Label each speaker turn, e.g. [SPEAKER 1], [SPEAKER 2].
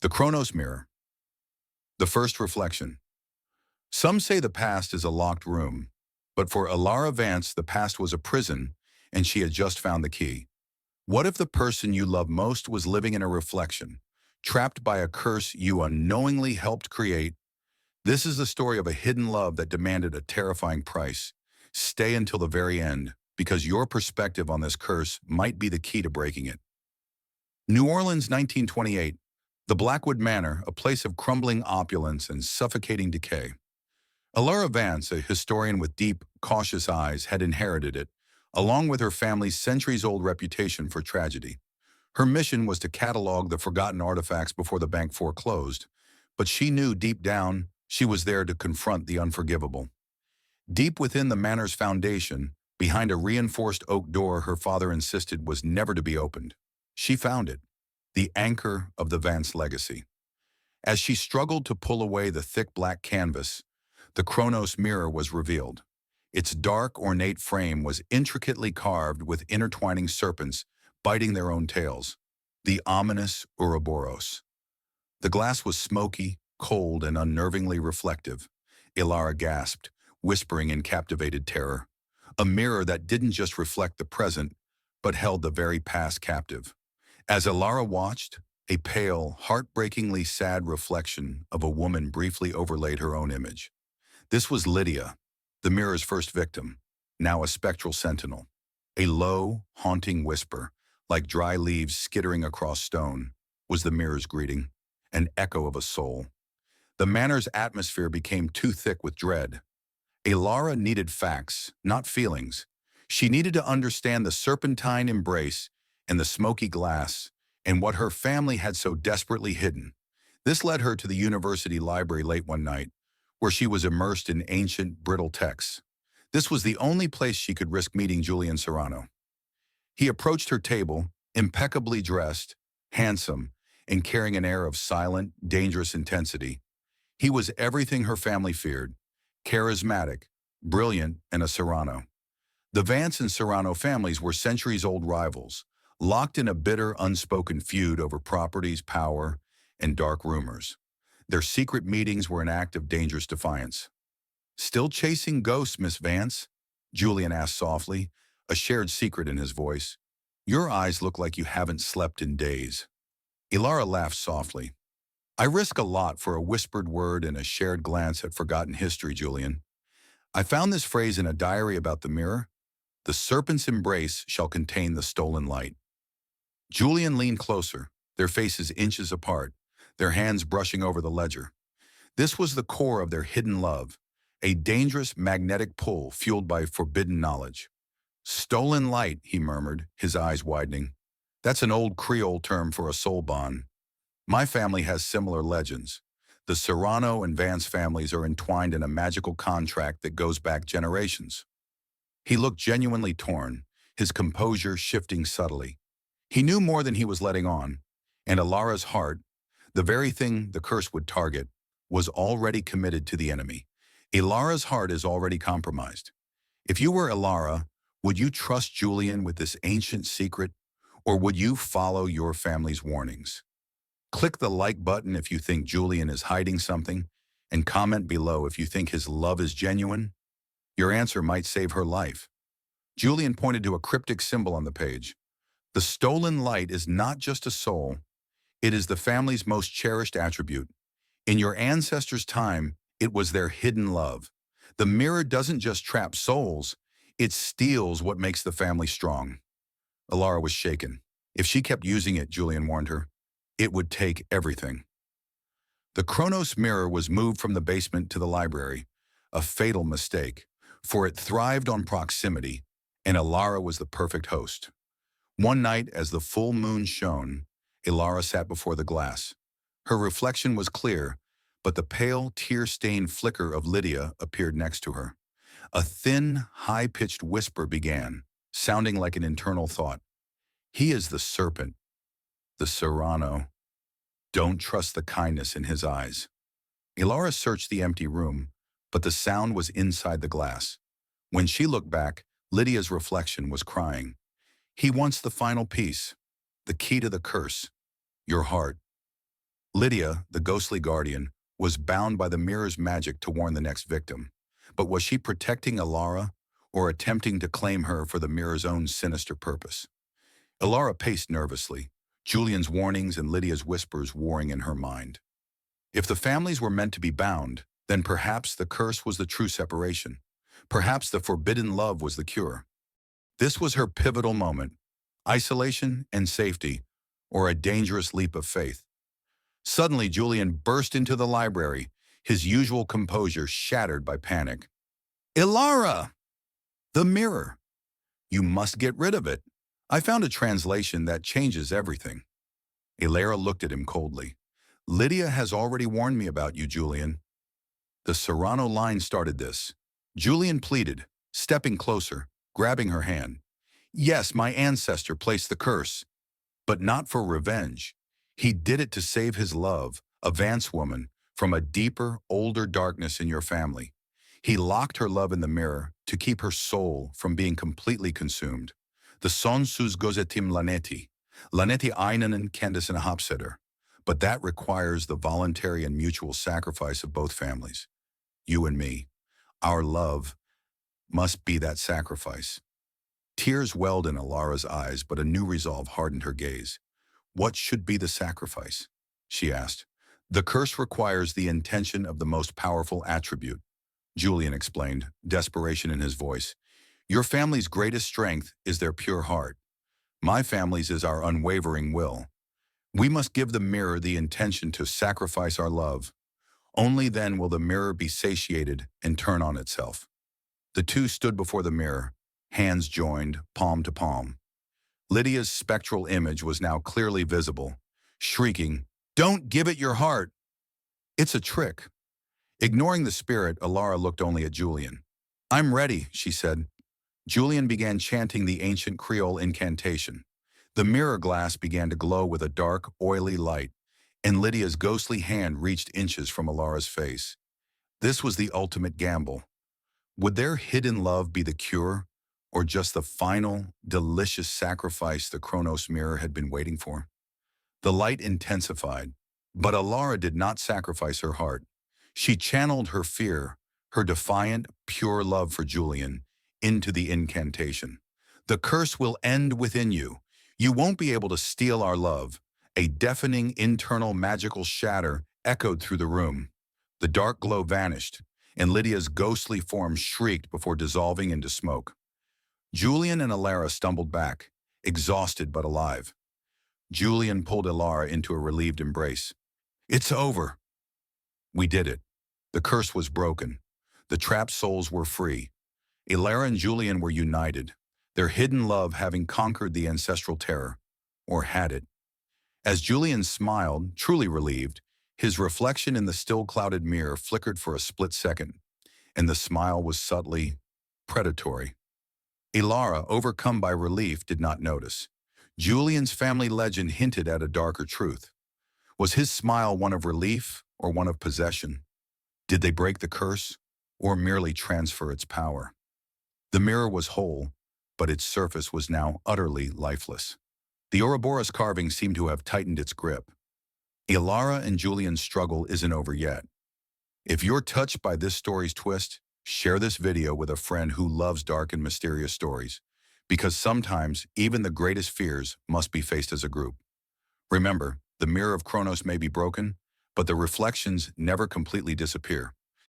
[SPEAKER 1] The Chronos Mirror. The first reflection. Some say the past is a locked room, but for Elara Vance, the past was a prison, and she had just found the key. What if the person you love most was living in a reflection, trapped by a curse you unknowingly helped create? This is the story of a hidden love that demanded a terrifying price. Stay until the very end, because your perspective on this curse might be the key to breaking it. New Orleans, 1928. The Blackwood Manor, a place of crumbling opulence and suffocating decay. Elara Vance, a historian with deep, cautious eyes, had inherited it, along with her family's centuries-old reputation for tragedy. Her mission was to catalog the forgotten artifacts before the bank foreclosed, but she knew deep down she was there to confront the unforgivable. Deep within the manor's foundation, behind a reinforced oak door her father insisted was never to be opened, she found it, the anchor of the Vance legacy. As she struggled to pull away the thick black canvas, the Chronos Mirror was revealed. Its dark, ornate frame was intricately carved with intertwining serpents biting their own tails, the ominous Ouroboros. The glass was smoky, cold, and unnervingly reflective. Elara gasped, whispering in captivated terror. A mirror that didn't just reflect the present, but held the very past captive. As Elara watched, a pale, heartbreakingly sad reflection of a woman briefly overlaid her own image. This was Lydia, the mirror's first victim, now a spectral sentinel. A low, haunting whisper, like dry leaves skittering across stone, was the mirror's greeting, an echo of a soul. The manor's atmosphere became too thick with dread. Elara needed facts, not feelings. She needed to understand the serpentine embrace and the smoky glass, and what her family had so desperately hidden. This led her to the university library late one night, where she was immersed in ancient, brittle texts. This was the only place she could risk meeting Julian Serrano. He approached her table, impeccably dressed, handsome, and carrying an air of silent, dangerous intensity. He was everything her family feared: charismatic, brilliant, and a Serrano. The Vance and Serrano families were centuries-old rivals, locked in a bitter, unspoken feud over properties, power, and dark rumors. Their secret meetings were an act of dangerous defiance. "Still chasing ghosts, Miss Vance?" Julian asked softly, a shared secret in his voice. "Your eyes look like you haven't slept in days." Elara laughed softly. "I risk a lot for a whispered word and a shared glance at forgotten history, Julian. I found this phrase in a diary about the mirror: 'The serpent's embrace shall contain the stolen light.'" Julian leaned closer, their faces inches apart, their hands brushing over the ledger. This was the core of their hidden love, a dangerous magnetic pull fueled by forbidden knowledge. "Stolen light," he murmured, his eyes widening. "That's an old Creole term for a soul bond. My family has similar legends. The Serrano and Vance families are entwined in a magical contract that goes back generations." He looked genuinely torn, his composure shifting subtly. He knew more than he was letting on, and Elara's heart, the very thing the curse would target, was already committed to the enemy. Elara's heart is already compromised. If you were Elara, would you trust Julian with this ancient secret, or would you follow your family's warnings? Click the like button if you think Julian is hiding something, and comment below if you think his love is genuine. Your answer might save her life. Julian pointed to a cryptic symbol on the page. The stolen light is not just a soul, it is the family's most cherished attribute. In your ancestors' time, it was their hidden love. The mirror doesn't just trap souls, it steals what makes the family strong. Elara was shaken. If she kept using it, Julian warned her, it would take everything. The Chronos Mirror was moved from the basement to the library, a fatal mistake, for it thrived on proximity, and Elara was the perfect host. One night, as the full moon shone, Elara sat before the glass. Her reflection was clear, but the pale, tear-stained flicker of Lydia appeared next to her. A thin, high-pitched whisper began, sounding like an internal thought. "He is the serpent, the Serrano. Don't trust the kindness in his eyes." Elara searched the empty room, but the sound was inside the glass. When she looked back, Lydia's reflection was crying. "He wants the final piece, the key to the curse, your heart." Lydia, the ghostly guardian, was bound by the mirror's magic to warn the next victim. But was she protecting Elara or attempting to claim her for the mirror's own sinister purpose? Elara paced nervously, Julian's warnings and Lydia's whispers warring in her mind. If the families were meant to be bound, then perhaps the curse was the true separation. Perhaps the forbidden love was the cure. This was her pivotal moment: isolation and safety, or a dangerous leap of faith. Suddenly, Julian burst into the library, his usual composure shattered by panic. Elara! The mirror! You must get rid of it. I found a translation that changes everything. Elara looked at him coldly. Lydia has already warned me about you, Julian. The Serrano line started this. Julian pleaded, stepping closer, grabbing her hand. Yes, my ancestor placed the curse, but not for revenge. He did it to save his love, a Vance woman, from a deeper, older darkness in your family. He locked her love in the mirror to keep her soul from being completely consumed. The son sus gozetim laneti. Laneti einen Candace Hopsetter. But that requires the voluntary and mutual sacrifice of both families. You and me. Our love must be that sacrifice. Tears welled in Elara's eyes, but a new resolve hardened her gaze. What should be the sacrifice? She asked. The curse requires the intention of the most powerful attribute. Julian explained, desperation in his voice. Your family's greatest strength is their pure heart. My family's is our unwavering will. We must give the mirror the intention to sacrifice our love. Only then will the mirror be satiated and turn on itself. The two stood before the mirror, hands joined, palm to palm. Lydia's spectral image was now clearly visible, shrieking, "Don't give it your heart!" It's a trick. Ignoring the spirit, Elara looked only at Julian. I'm ready, she said. Julian began chanting the ancient Creole incantation. The mirror glass began to glow with a dark, oily light, and Lydia's ghostly hand reached inches from Elara's face. This was the ultimate gamble. Would their hidden love be the cure, or just the final, delicious sacrifice the Chronos Mirror had been waiting for? The light intensified, but Elara did not sacrifice her heart. She channeled her fear, her defiant, pure love for Julian, into the incantation. The curse will end within you. You won't be able to steal our love. A deafening internal magical shatter echoed through the room. The dark glow vanished, and Lydia's ghostly form shrieked before dissolving into smoke. Julian and Elara stumbled back, exhausted but alive. Julian pulled Elara into a relieved embrace. It's over. We did it. The curse was broken. The trapped souls were free. Elara and Julian were united, their hidden love having conquered the ancestral terror, or had it. As Julian smiled, truly relieved, his reflection in the still clouded mirror flickered for a split second, and the smile was subtly predatory. Elara, overcome by relief, did not notice. Julian's family legend hinted at a darker truth. Was his smile one of relief or one of possession? Did they break the curse or merely transfer its power? The mirror was whole, but its surface was now utterly lifeless. The Ouroboros carving seemed to have tightened its grip. Elara and Julian's struggle isn't over yet. If you're touched by this story's twist, share this video with a friend who loves dark and mysterious stories, because sometimes even the greatest fears must be faced as a group. Remember, the mirror of Chronos may be broken, but the reflections never completely disappear.